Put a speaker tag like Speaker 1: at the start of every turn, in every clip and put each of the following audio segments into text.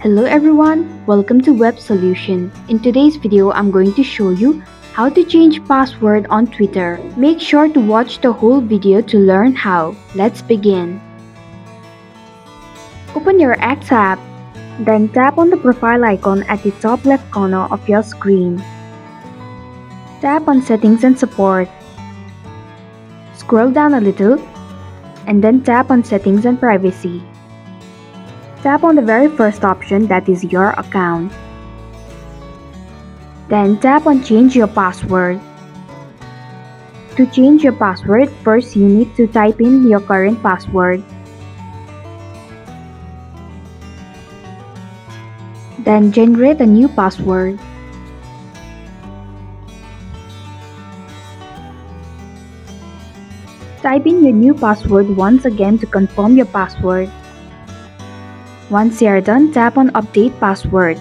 Speaker 1: Hello everyone, welcome to Web Solution. In today's video, I'm going to show you how to change password on Twitter. Make sure to watch the whole video to learn how. Let's begin. Open your X app, then tap on the profile icon at the top left corner of your screen. Tap on Settings and Support. Scroll down a little, and then tap on Settings and Privacy. Tap on the very first option, that is your account. Then tap on Change Your Password. To change your password, first you need to type in your current password. Then generate a new password. Type in your new password once again to confirm your password. Once you are done, tap on Update Password.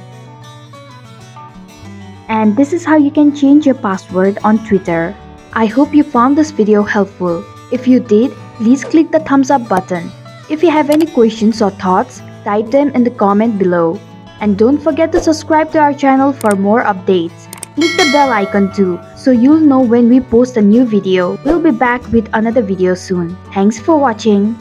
Speaker 1: And this is how you can change your password on Twitter. I hope you found this video helpful. If you did, please click the thumbs up button. If you have any questions or thoughts, type them in the comment below. And don't forget to subscribe to our channel for more updates. Click the bell icon too, so you'll know when we post a new video. We'll be back with another video soon. Thanks for watching.